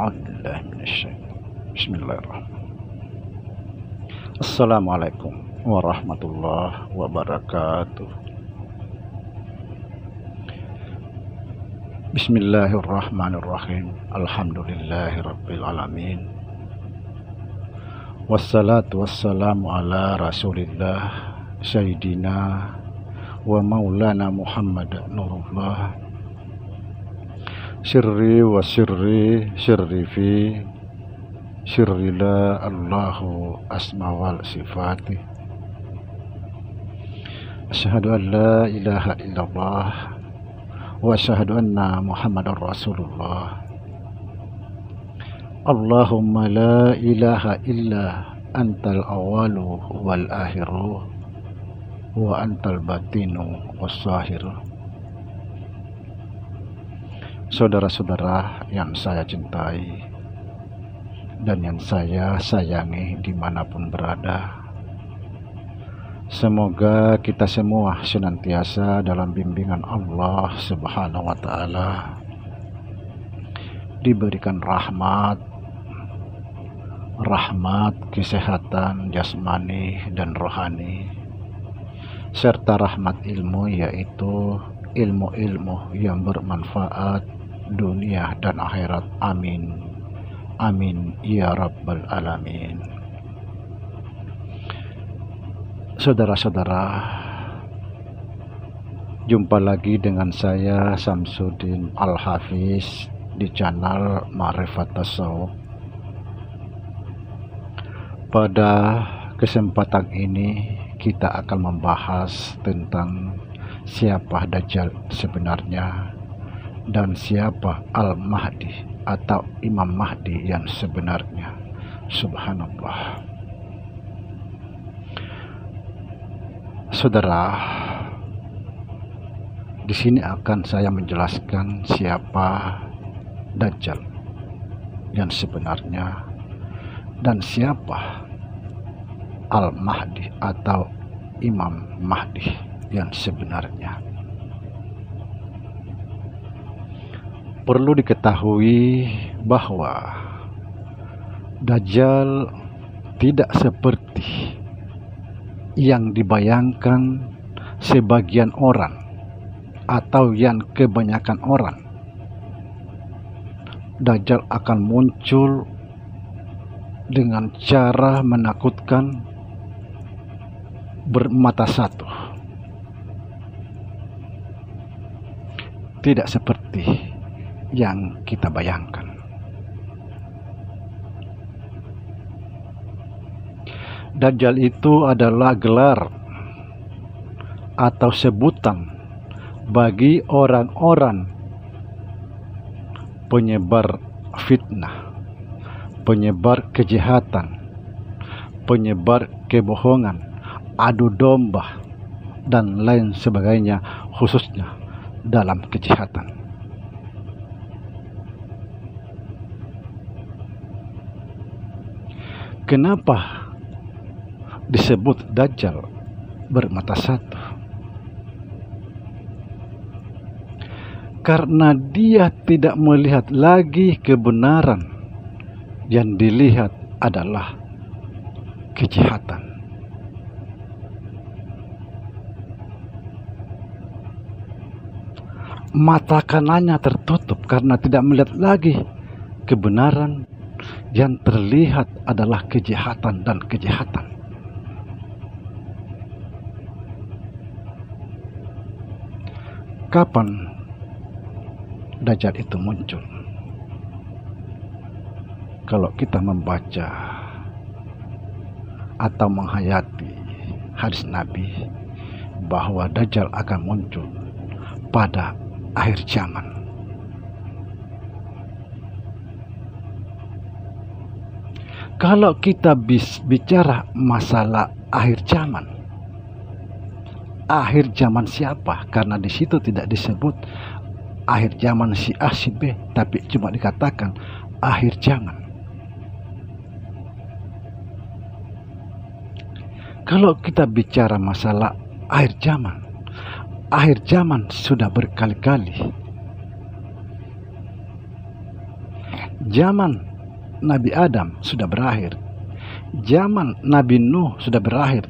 A'udzubillahi minasyaitonir rajim. Bismillahirrahmanirrahim. Assalamualaikum warahmatullahi wabarakatuh. Bismillahirrahmanirrahim. Alhamdulillahirabbil alamin. Wassalatu wassalamu ala Rasulillah Sayyidina wa Maulana Muhammad Nurullah. Sirri wa sirri fi sirri la Allahu asma wal sifati. Asyhadu an la ilaha illallah wa asyhadu anna Muhammadar Rasulullah. Allahumma la ilaha illa antal awalu wal akhiru wa antal batinu was zahiru. Saudara-saudara yang saya cintai dan yang saya sayangi dimanapun berada, semoga kita semua senantiasa dalam bimbingan Allah Subhanahu wa Ta'ala, diberikan rahmat, kesehatan jasmani dan rohani, serta rahmat ilmu, yaitu ilmu-ilmu yang bermanfaat dunia dan akhirat. Amin amin ya rabbal alamin. Saudara-saudara, jumpa lagi dengan saya Samsudin Al-Hafiz di channel Ma'rifat Tasawuf. Pada kesempatan ini kita akan membahas tentang siapa Dajjal sebenarnya dan siapa Al-Mahdi atau Imam Mahdi yang sebenarnya. Subhanallah. Saudara, di sini akan saya menjelaskan siapa Dajjal yang sebenarnya dan siapa Al-Mahdi atau Imam Mahdi yang sebenarnya. Perlu diketahui bahwa Dajjal tidak seperti yang dibayangkan sebagian orang atau yang kebanyakan orang. Dajjal akan muncul dengan cara menakutkan, bermata satu. Tidak seperti yang kita bayangkan. Dajjal itu adalah gelar atau sebutan bagi orang-orang penyebar fitnah, penyebar kejahatan, penyebar kebohongan, adu domba, dan lain sebagainya, khususnya dalam kejahatan. Kenapa disebut Dajjal bermata satu? Karena dia tidak melihat lagi kebenaran, yang dilihat adalah kejahatan. Mata kanannya tertutup karena tidak melihat lagi kebenaran, yang terlihat adalah kejahatan dan kejahatan. Kapan Dajjal itu muncul? Kalau kita membaca atau menghayati hadis Nabi bahwa Dajjal akan muncul pada akhir zaman. Kalau kita bicara masalah akhir zaman siapa? Karena di situ tidak disebut akhir zaman si A si B, tapi cuma dikatakan akhir zaman. Kalau kita bicara masalah akhir zaman sudah berkali-kali Zaman Nabi Adam sudah berakhir. Zaman Nabi Nuh sudah berakhir.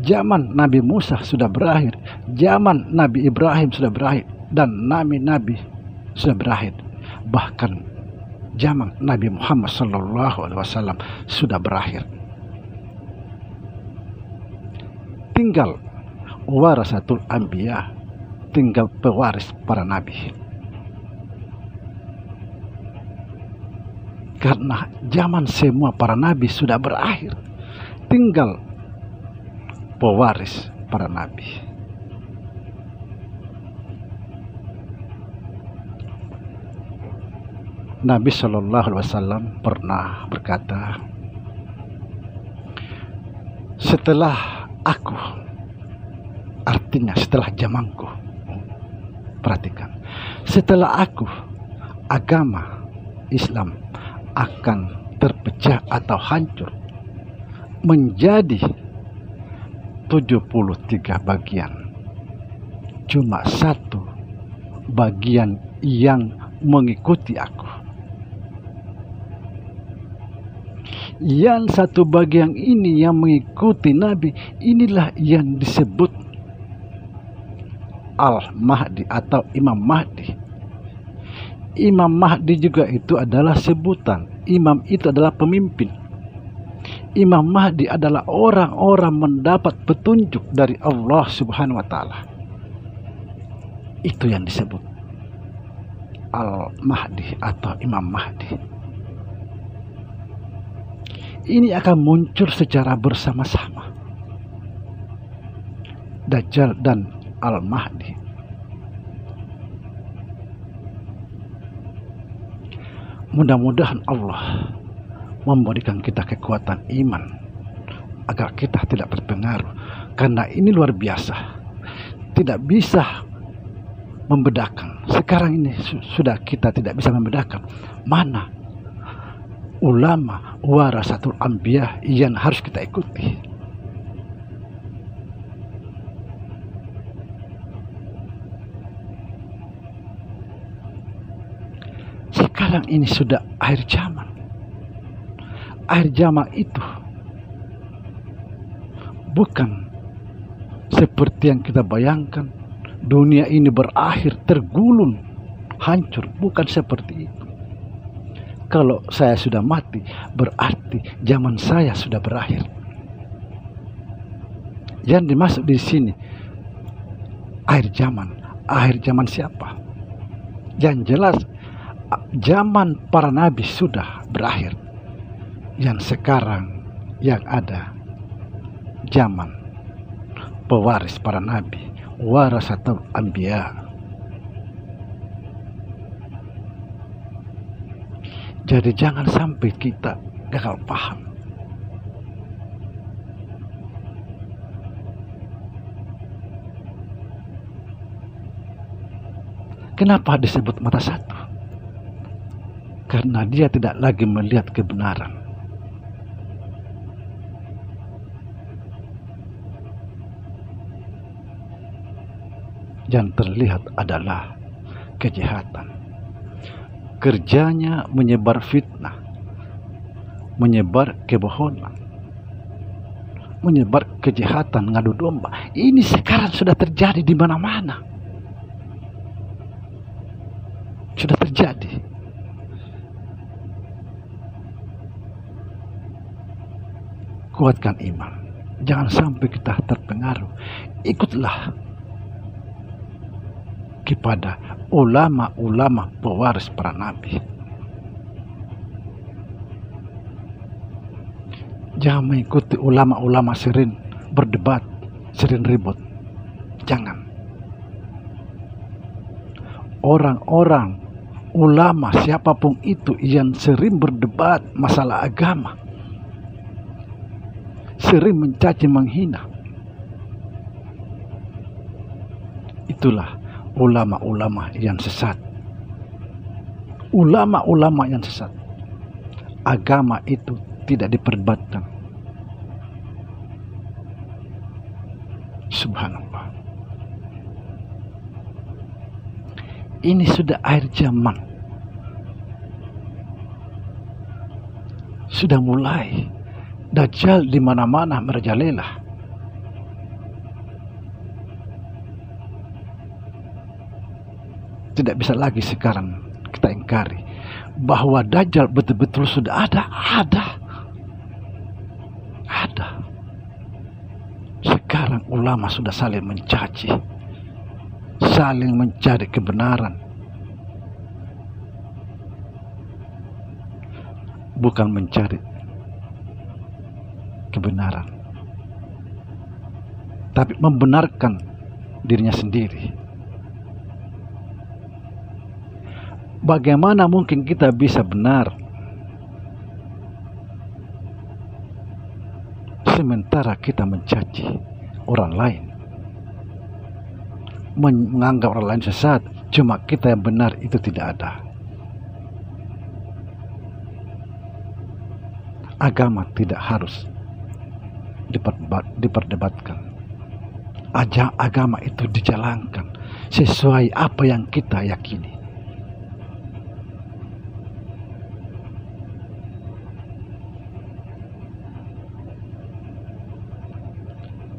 Zaman Nabi Musa sudah berakhir. Zaman Nabi Ibrahim sudah berakhir. Dan nabi-nabi sudah berakhir. Bahkan zaman Nabi Muhammad SAW sudah berakhir. Tinggal warasatul anbiya, tinggal pewaris para nabi. Karena zaman semua para nabi sudah berakhir, tinggal pewaris para nabi. Nabi SAW pernah berkata, setelah aku, artinya setelah zamanku, perhatikan, setelah aku, agama Islam akan terpecah atau hancur menjadi 73 bagian. Cuma satu bagian yang mengikuti aku. Yang satu bagian ini yang mengikuti Nabi, inilah yang disebut Al-Mahdi atau Imam Mahdi. Imam Mahdi juga itu adalah sebutan. Imam itu adalah pemimpin. Imam Mahdi adalah orang-orang mendapat petunjuk dari Allah Subhanahu wa Ta'ala. Itu yang disebut Al-Mahdi atau Imam Mahdi. Ini akan muncul secara bersama-sama, Dajjal dan Al-Mahdi. Mudah-mudahan Allah memberikan kita kekuatan iman agar kita tidak terpengaruh, karena ini luar biasa. Tidak bisa membedakan. Sekarang ini sudah kita tidak bisa membedakan mana ulama warasatul anbiya yang harus kita ikuti. Sekarang ini sudah akhir zaman. Akhir zaman itu bukan seperti yang kita bayangkan, dunia ini berakhir, tergulung, hancur. Bukan seperti itu. Kalau saya sudah mati, berarti zaman saya sudah berakhir. Yang dimaksud di sini akhir zaman. Akhir zaman siapa? Yang jelas zaman para nabi sudah berakhir. Yang sekarang yang ada zaman pewaris para nabi, warasatul anbiya. Jadi jangan sampai kita gagal paham. Kenapa disebut mata satu? Karena dia tidak lagi melihat kebenaran. Yang terlihat adalah kejahatan. Kerjanya menyebar fitnah, menyebar kebohongan, menyebar kejahatan, ngadu domba. Ini sekarang sudah terjadi di mana-mana. Sudah terjadi. Kuatkan iman. Jangan sampai kita terpengaruh. Ikutlah kepada ulama-ulama pewaris para nabi. Jangan mengikuti ulama-ulama sering berdebat, sering ribut. Jangan. Orang-orang ulama siapapun itu yang sering berdebat masalah agama, sering mencaci menghina, itulah ulama-ulama yang sesat. Ulama-ulama yang sesat. Agama itu tidak diperdebatkan. Subhanallah. Ini sudah akhir zaman. sudah mulai. Dajjal di mana-mana merajalela. Tidak bisa lagi sekarang kita ingkari bahwa Dajjal betul-betul sudah ada. Sekarang ulama sudah saling mencaci, saling mencari kebenaran, bukan mencari kebenaran, tapi membenarkan dirinya sendiri. Bagaimana mungkin kita bisa benar sementara kita mencaci orang lain, menganggap orang lain sesat, cuma kita yang benar itu tidak ada. Agama tidak harus diperdebatkan. Agama itu dijalankan sesuai apa yang kita yakini.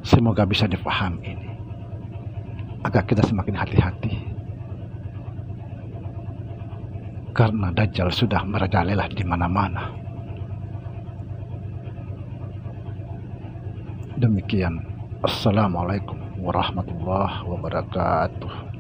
Semoga bisa dipahami ini, agar kita semakin hati-hati. Karena Dajjal sudah merajalela di mana-mana. Demikian. Assalamualaikum warahmatullahi wabarakatuh.